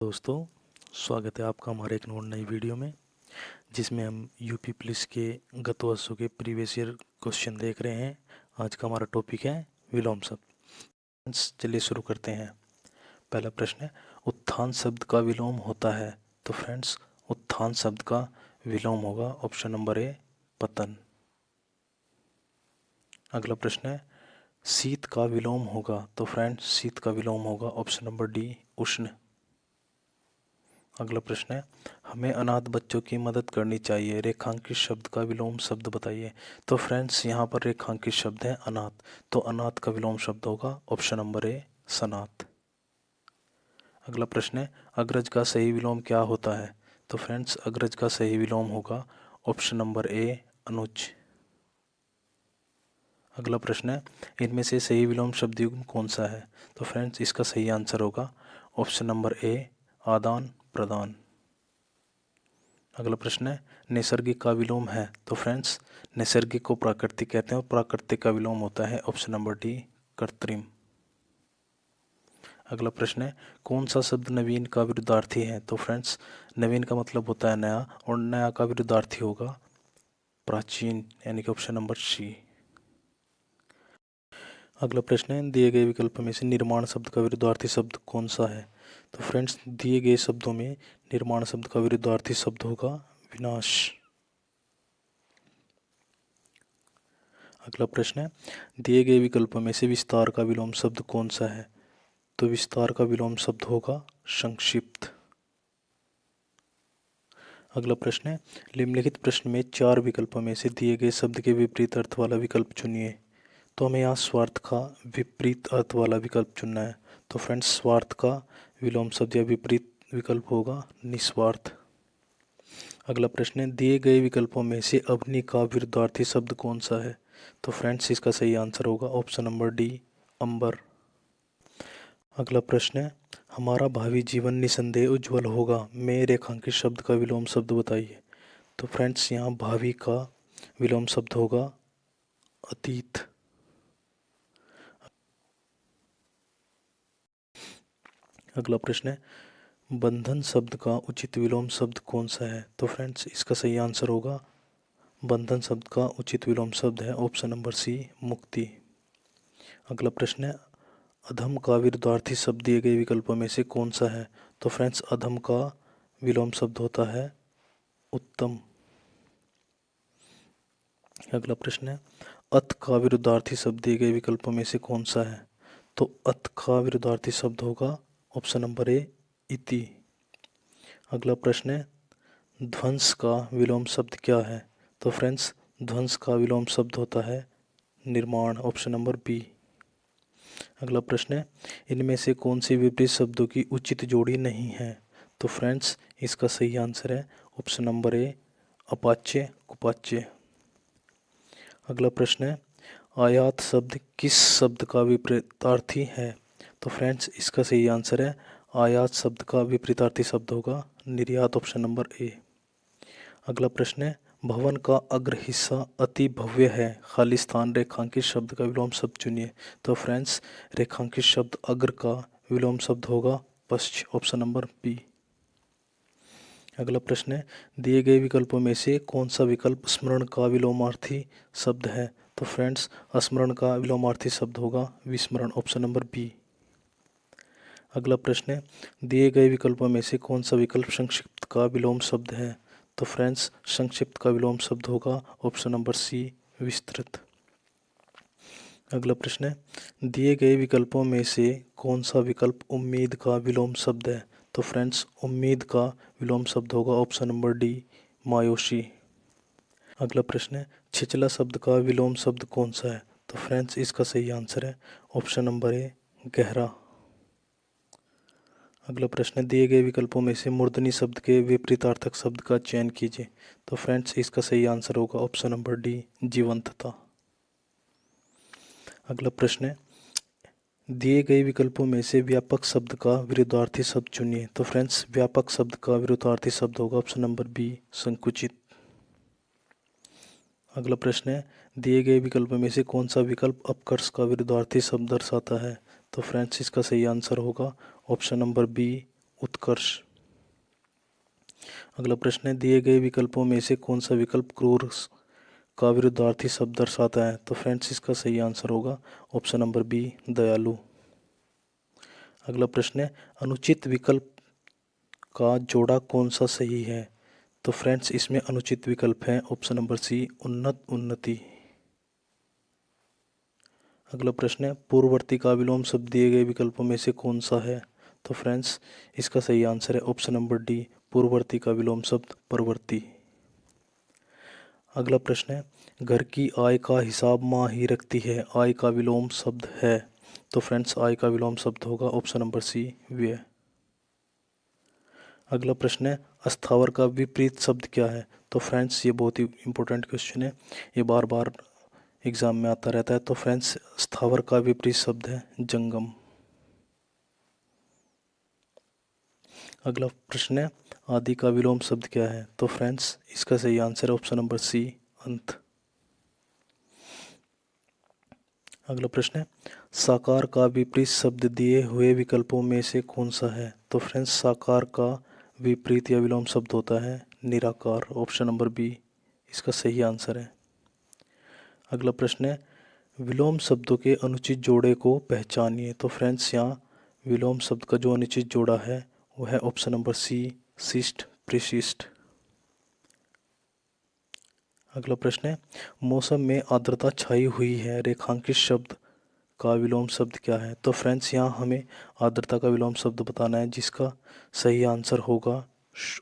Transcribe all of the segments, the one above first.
दोस्तों, स्वागत है आपका हमारे एक और नई वीडियो में, जिसमें हम यूपी पुलिस के गत वर्षों के प्रीवियस ईयर क्वेश्चन देख रहे हैं। आज का हमारा टॉपिक है विलोम शब्द। चलिए शुरू करते हैं। पहला प्रश्न है, उत्थान शब्द का विलोम होता है। तो फ्रेंड्स, उत्थान शब्द का विलोम होगा ऑप्शन नंबर ए, पतन। अगला प्रश्न है, शीत का विलोम होगा। तो फ्रेंड्स, शीत का विलोम होगा ऑप्शन नंबर डी, उष्ण। अगला प्रश्न है, हमें अनाथ बच्चों की मदद करनी चाहिए। रेखांकित शब्द का विलोम शब्द बताइए। तो फ्रेंड्स, यहाँ पर रेखांकित शब्द है अनाथ, तो अनाथ का विलोम शब्द होगा ऑप्शन नंबर ए, सनाथ। अगला प्रश्न है, अग्रज का सही विलोम क्या होता है। तो फ्रेंड्स, अग्रज का सही विलोम होगा ऑप्शन नंबर ए, अनुज। अगला प्रश्न है, इनमें से सही विलोम शब्द युग्म कौन सा है। तो फ्रेंड्स, इसका सही आंसर होगा ऑप्शन नंबर ए, आदान प्रदान। अगला प्रश्न है, नैसर्गिक का विलोम है। तो फ्रेंड्स, नैसर्गिक को प्राकृतिक कहते हैं और प्राकृतिक का विलोम होता है ऑप्शन नंबर डी, कृत्रिम। अगला प्रश्न है, कौन सा शब्द नवीन का विरुद्धार्थी है। तो फ्रेंड्स, नवीन का मतलब होता है नया और नया का विरुद्धार्थी होगा प्राचीन, यानी कि ऑप्शन नंबर सी। अगला प्रश्न है, दिए गए विकल्प में से निर्माण शब्द का विरुद्धार्थी शब्द कौन सा है। तो फ्रेंड्स, दिए गए शब्दों में निर्माण शब्द का विरुद्धार्थी शब्द होगा विनाश। अगला प्रश्न है, दिए गए विकल्पों में से विस्तार का विलोम शब्द कौन सा है। तो विस्तार का विलोम शब्द होगा संक्षिप्त। अगला प्रश्न है, निम्नलिखित प्रश्न में चार विकल्पों में से दिए गए शब्द के विपरीत अर्थ वाला विकल्प चुनिए। तो हमें यहाँ स्वार्थ का विपरीत अर्थ वाला विकल्प चुनना है। तो फ्रेंड्स, स्वार्थ का विलोम शब्द या विपरीत विकल्प होगा निस्वार्थ। अगला प्रश्न है, दिए गए विकल्पों में से अवनि का विरुद्धार्थी शब्द कौन सा है। तो फ्रेंड्स, इसका सही आंसर होगा ऑप्शन नंबर डी, अंबर। अगला प्रश्न है, हमारा भावी जीवन निसंदेह उज्जवल होगा में रेखांकित शब्द का विलोम शब्द बताइए। तो फ्रेंड्स, यहाँ भावी का विलोम शब्द होगा अतीत। अगला प्रश्न है, बंधन शब्द का उचित विलोम शब्द कौन सा है। तो फ्रेंड्स, इसका सही आंसर होगा, बंधन शब्द का उचित विलोम शब्द है ऑप्शन नंबर सी, मुक्ति। अगला प्रश्न है, अधम का विरुद्धार्थी शब्द दिए गए विकल्पों में से कौन सा है। तो फ्रेंड्स, अधम का विलोम शब्द होता है उत्तम। अगला प्रश्न है, अत का विरुद्धार्थी शब्द दिए गए विकल्पों में से कौन सा है। तो अत का विरुद्धार्थी शब्द होगा ऑप्शन नंबर ए, इति। अगला प्रश्न है, ध्वंस का विलोम शब्द क्या है। तो फ्रेंड्स, ध्वंस का विलोम शब्द होता है निर्माण, ऑप्शन नंबर बी। अगला प्रश्न है, इनमें से कौन सी विपरीत शब्दों की उचित जोड़ी नहीं है। तो फ्रेंड्स, इसका सही आंसर है ऑप्शन नंबर ए, अपाच्य कुपाच्य। अगला प्रश्न है, आयात शब्द किस शब्द का विपरीतार्थी है। तो फ्रेंड्स, इसका सही आंसर है, आयात शब्द का विपरीतार्थी शब्द होगा निर्यात, ऑप्शन नंबर ए। अगला प्रश्न है, भवन का अग्र हिस्सा अति भव्य है, खाली स्थान रेखांकित शब्द का विलोम शब्द चुनिए। तो फ्रेंड्स, रेखांकित शब्द अग्र का विलोम शब्द होगा पश्च, ऑप्शन नंबर बी। अगला प्रश्न है, दिए गए विकल्पों में से कौन सा विकल्प स्मरण का विलोमार्थी शब्द है। तो फ्रेंड्स, स्मरण का विलोमार्थी शब्द होगा विस्मरण, ऑप्शन नंबर बी। अगला प्रश्न है, दिए गए विकल्पों में से कौन सा विकल्प संक्षिप्त का विलोम शब्द है। तो फ्रेंड्स, संक्षिप्त का विलोम शब्द होगा ऑप्शन नंबर सी, विस्तृत। अगला प्रश्न है, दिए गए विकल्पों में से कौन सा विकल्प उम्मीद का विलोम शब्द है। तो फ्रेंड्स, उम्मीद का विलोम शब्द होगा ऑप्शन नंबर डी, मायूसी। अगला प्रश्न है, छिछला शब्द का विलोम शब्द कौन सा है। तो फ्रेंड्स, इसका सही आंसर है ऑप्शन नंबर ए, गहरा। अगला प्रश्न है, दिए गए विकल्पों में से मूर्धनी शब्द के विपरीतार्थक शब्द का चयन कीजिए। तो फ्रेंड्स, इसका सही आंसर होगा ऑप्शन नंबर डी, जीवंतता। अगला प्रश्न है, दिए गए विकल्पों में से व्यापक शब्द का विरुद्धार्थी शब्द चुनिए। तो फ्रेंड्स, व्यापक शब्द का विरुद्धार्थी शब्द होगा ऑप्शन नंबर बी, संकुचित। अगला प्रश्न है, दिए गए विकल्पों में से कौन सा विकल्प अपकर्ष का विरुद्धार्थी शब्द दर्शाता है। तो फ्रेंड्स, इसका सही आंसर होगा ऑप्शन नंबर बी, उत्कर्ष। अगला प्रश्न है, दिए गए विकल्पों में से कौन सा विकल्प क्रूर का विरुद्धार्थी शब्द दर्शाता है? तो फ्रेंड्स इसका सही आंसर होगा ऑप्शन नंबर बी, दयालु। अगला प्रश्न है, अनुचित विकल्प का जोड़ा कौन सा सही है? तो फ्रेंड्स इसमें अनुचित विकल्प है ऑप्शन नंबर सी, उन्नत, उन्नति। अगला प्रश्न है, पूर्ववर्ती का विलोम शब्द दिए गए विकल्पों में से कौन सा है? तो फ्रेंड्स इसका सही आंसर है ऑप्शन नंबर डी, पूर्ववर्ती का विलोम शब्द परवर्ती। अगला प्रश्न है, घर की आय का हिसाब माँ ही रखती है, आय का विलोम शब्द है? तो फ्रेंड्स आय का विलोम शब्द होगा ऑप्शन नंबर सी, व्यय। अगला प्रश्न है, अस्थावर का विपरीत शब्द क्या है? तो फ्रेंड्स ये बहुत ही इंपॉर्टेंट क्वेश्चन है, ये बार बार एग्जाम में आता रहता है। तो फ्रेंड्स स्थावर का विपरीत शब्द है जंगम। अगला प्रश्न है, आदि का विलोम शब्द क्या है? तो फ्रेंड्स इसका सही आंसर है ऑप्शन नंबर सी, अंत। अगला प्रश्न है, साकार का विपरीत शब्द दिए हुए विकल्पों में से कौन सा है? तो फ्रेंड्स साकार का विपरीत या विलोम शब्द होता है निराकार, ऑप्शन नंबर बी इसका सही आंसर है। अगला प्रश्न है, विलोम शब्दों के अनुचित जोड़े को पहचानिए। तो फ्रेंड्स यहाँ विलोम शब्द का जो अनुचित जोड़ा है वह है ऑप्शन नंबर सी, शिष्ट, प्रशिष्ट। अगला प्रश्न है, मौसम में आर्द्रता छाई हुई है, रेखांकित शब्द का विलोम शब्द क्या है? तो फ्रेंड्स यहाँ हमें आर्द्रता का विलोम शब्द बताना है, जिसका सही आंसर होगा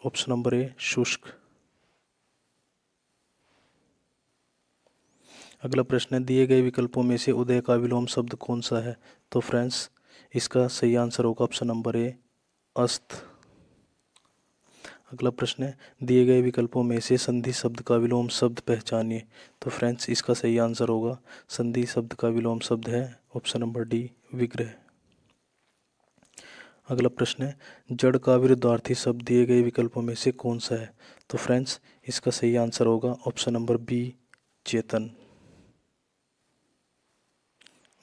ऑप्शन नंबर ए, शुष्क। अगला प्रश्न है, दिए गए विकल्पों में से उदय का विलोम शब्द कौन सा है? तो फ्रेंड्स इसका सही आंसर होगा ऑप्शन नंबर ए, अस्त। अगला प्रश्न है, दिए गए विकल्पों में से संधि शब्द का विलोम शब्द पहचानिए। तो फ्रेंड्स इसका सही आंसर होगा संधि शब्द का विलोम शब्द है ऑप्शन नंबर डी, विग्रह। अगला प्रश्न है, जड़ का विरुद्धार्थी शब्द दिए गए विकल्पों में से कौन सा है? तो फ्रेंड्स इसका सही आंसर होगा ऑप्शन नंबर बी, चेतन।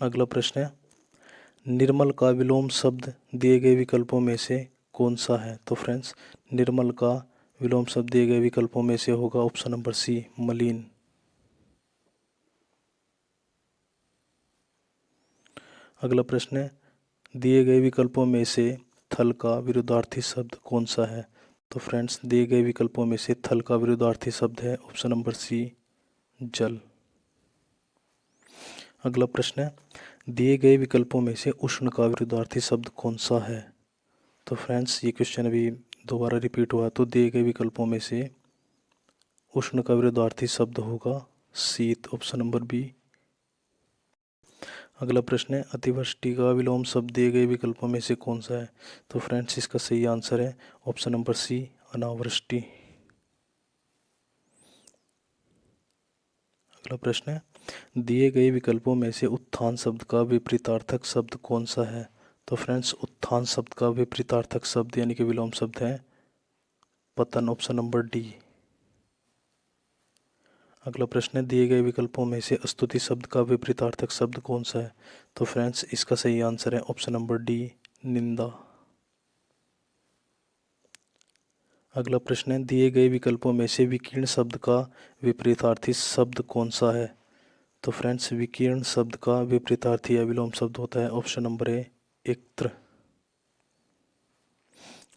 अगला प्रश्न है, निर्मल का विलोम शब्द दिए गए विकल्पों में से कौन सा है? तो फ्रेंड्स निर्मल का विलोम शब्द दिए गए विकल्पों में से होगा ऑप्शन नंबर सी, मलिन। अगला प्रश्न है, दिए गए विकल्पों में से थल का विरुद्धार्थी शब्द कौन सा है? तो फ्रेंड्स दिए गए विकल्पों में से थल का विरुद्धार्थी शब्द है ऑप्शन नंबर सी, जल। अगला प्रश्न है, दिए गए विकल्पों में से उष्ण का विरुद्धार्थी शब्द कौन सा है? तो फ्रेंड्स ये क्वेश्चन अभी दोबारा रिपीट हुआ, तो दिए गए विकल्पों में से उष्ण का विरुद्धार्थी शब्द होगा शीत, ऑप्शन नंबर बी। अगला प्रश्न है, अतिवृष्टि का विलोम शब्द दिए गए विकल्पों में से कौन सा है? तो फ्रेंड्स इसका सही आंसर है ऑप्शन नंबर सी, अनावृष्टि। अगला प्रश्न है, दिए गए विकल्पों में से उत्थान शब्द का विपरीतार्थक शब्द कौन सा है? तो फ्रेंड्स उत्थान शब्द का विपरीतार्थक शब्द यानी कि विलोम शब्द है पतन, ऑप्शन नंबर डी। अगला प्रश्न है, दिए गए विकल्पों में से स्तुति शब्द का विपरीतार्थक शब्द कौन सा है? तो फ्रेंड्स इसका सही आंसर है ऑप्शन नंबर डी, निंदा। अगला प्रश्न है, दिए गए विकल्पों में से विकीर्ण शब्द का विपरीतार्थी शब्द कौन सा है? तो फ्रेंड्स विकीर्ण शब्द का विपरीतार्थी या विलोम शब्द होता है ऑप्शन नंबर ए, इत्र।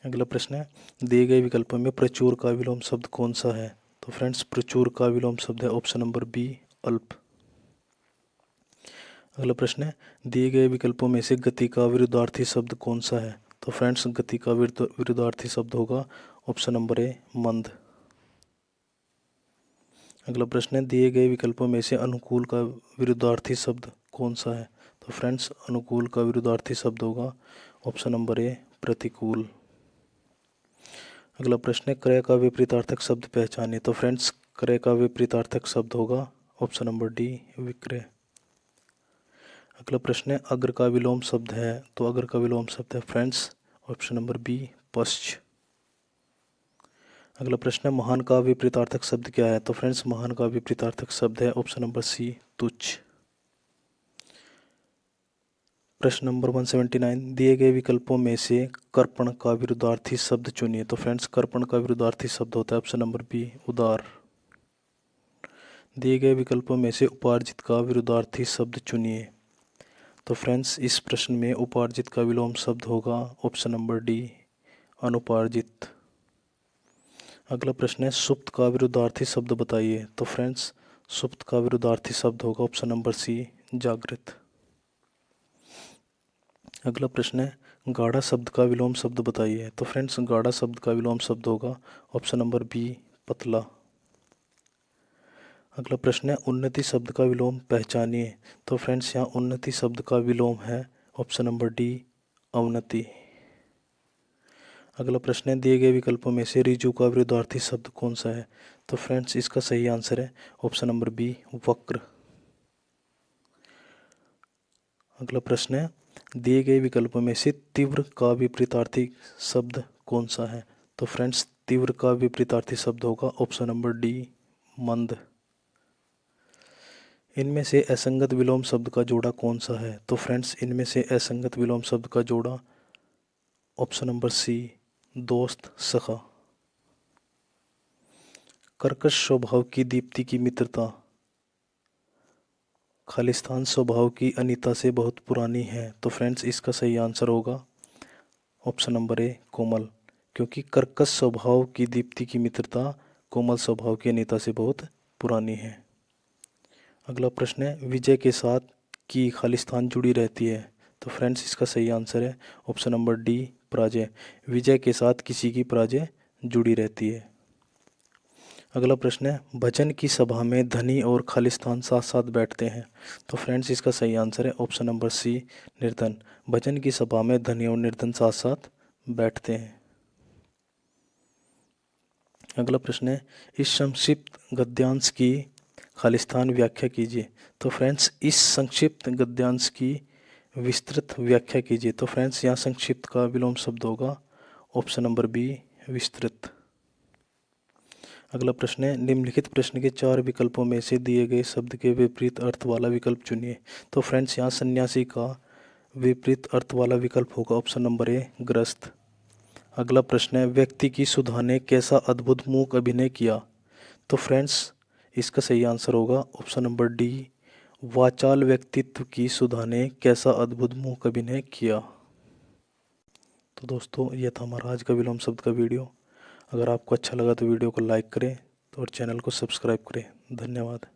अगला प्रश्न है, दिए गए विकल्पों में प्रचुर का विलोम शब्द कौन सा है? तो फ्रेंड्स प्रचुर का विलोम शब्द है ऑप्शन नंबर बी, अल्प। अगला प्रश्न है, दिए गए विकल्पों में से गति का विरुद्धार्थी शब्द कौन सा है? तो फ्रेंड्स गति का विरुद्धार्थी शब्द होगा ऑप्शन नंबर ए, मंद। अगला प्रश्न है, दिए गए विकल्पों में से अनुकूल का विरुद्धार्थी शब्द कौन सा है? तो फ्रेंड्स अनुकूल का विरुद्धार्थी शब्द होगा ऑप्शन नंबर ए, प्रतिकूल। अगला प्रश्न है, क्रय का विपरीतार्थक शब्द पहचानिए। तो फ्रेंड्स क्रय का विपरीतार्थक शब्द होगा ऑप्शन नंबर डी, विक्रय। अगला प्रश्न है, अग्र का विलोम शब्द है, तो अग्र का विलोम शब्द है फ्रेंड्स ऑप्शन नंबर बी, पश्च। अगला प्रश्न है, महान का विपरीतार्थक शब्द क्या है? तो फ्रेंड्स महान का विपरीतार्थक शब्द है ऑप्शन नंबर सी, तुच्छ। प्रश्न नंबर 179, दिए गए विकल्पों में से कर्पण का विरुद्धार्थी शब्द चुनिए। तो फ्रेंड्स कर्पण का विरुद्धार्थी शब्द होता है ऑप्शन नंबर बी उदार। दिए गए विकल्पों में से उपार्जित का विरुद्धार्थी शब्द चुनिए। तो फ्रेंड्स इस प्रश्न में उपार्जित का विलोम शब्द होगा ऑप्शन नंबर डी अनुपार्जित। अगला प्रश्न है सुप्त का विरुद्धार्थी शब्द बताइए। तो फ्रेंड्स सुप्त का विरुद्धार्थी शब्द होगा ऑप्शन नंबर सी जागृत। अगला प्रश्न है गाढ़ा शब्द का विलोम शब्द बताइए। तो फ्रेंड्स गाढ़ा शब्द का विलोम शब्द होगा ऑप्शन नंबर बी पतला। अगला प्रश्न है उन्नति शब्द का विलोम पहचानिए। तो फ्रेंड्स यहाँ उन्नति शब्द का विलोम है ऑप्शन नंबर डी अवनति। अगला प्रश्न है दिए गए विकल्पों में से ऋजु का विरुद्धार्थी शब्द कौन सा है। तो फ्रेंड्स इसका सही आंसर है ऑप्शन नंबर बी वक्र। अगला प्रश्न है दिए गए विकल्पों में से तीव्र का विपरीतार्थी शब्द कौन सा है। तो फ्रेंड्स तीव्र का विपरीतार्थी शब्द होगा ऑप्शन नंबर डी मंद। इनमें से असंगत विलोम शब्द का जोड़ा कौन सा है। तो फ्रेंड्स इनमें से असंगत विलोम शब्द का जोड़ा ऑप्शन नंबर सी दोस्त सखा। कर्कश स्वभाव की दीप्ति की मित्रता खालिस्तान स्वभाव की अनीता से बहुत पुरानी है। तो फ्रेंड्स इसका सही आंसर होगा ऑप्शन नंबर ए कोमल, क्योंकि कर्कश स्वभाव की दीप्ति की मित्रता कोमल स्वभाव की अनीता से बहुत पुरानी है। अगला प्रश्न है विजय के साथ की खालिस्तान जुड़ी रहती है। तो फ्रेंड्स इसका सही आंसर है ऑप्शन नंबर डी पराजय। विजय के साथ किसी की पराजय जुड़ी रहती है। अगला प्रश्न है भजन की सभा में धनी और खालिस्तान साथ साथ बैठते हैं। तो फ्रेंड्स इसका सही आंसर है ऑप्शन नंबर सी निर्धन। भजन की सभा में धनी और निर्धन साथ साथ बैठते हैं। अगला प्रश्न है इस संक्षिप्त गद्यांश की खालिस्तान व्याख्या कीजिए। तो फ्रेंड्स इस संक्षिप्त गद्यांश की विस्तृत व्याख्या कीजिए। तो फ्रेंड्स यहाँ संक्षिप्त का विलोम शब्द होगा ऑप्शन नंबर बी विस्तृत। अगला प्रश्न है निम्नलिखित प्रश्न के 4 विकल्पों में से दिए गए शब्द के विपरीत अर्थ वाला विकल्प चुनिए। तो फ्रेंड्स यहाँ सन्यासी का विपरीत अर्थ वाला विकल्प होगा ऑप्शन नंबर ए ग्रस्त। अगला प्रश्न है व्यक्ति की सुधा ने कैसा अद्भुत मूक अभिनय किया। तो फ्रेंड्स इसका सही आंसर होगा ऑप्शन नंबर डी वाचाल व्यक्तित्व की सुधा ने कैसा अद्भुत मूक अभिनय किया। तो दोस्तों यह था हमारा आज का विलोम शब्द का वीडियो। अगर आपको अच्छा लगा तो वीडियो को लाइक करें और चैनल को सब्सक्राइब करें। धन्यवाद।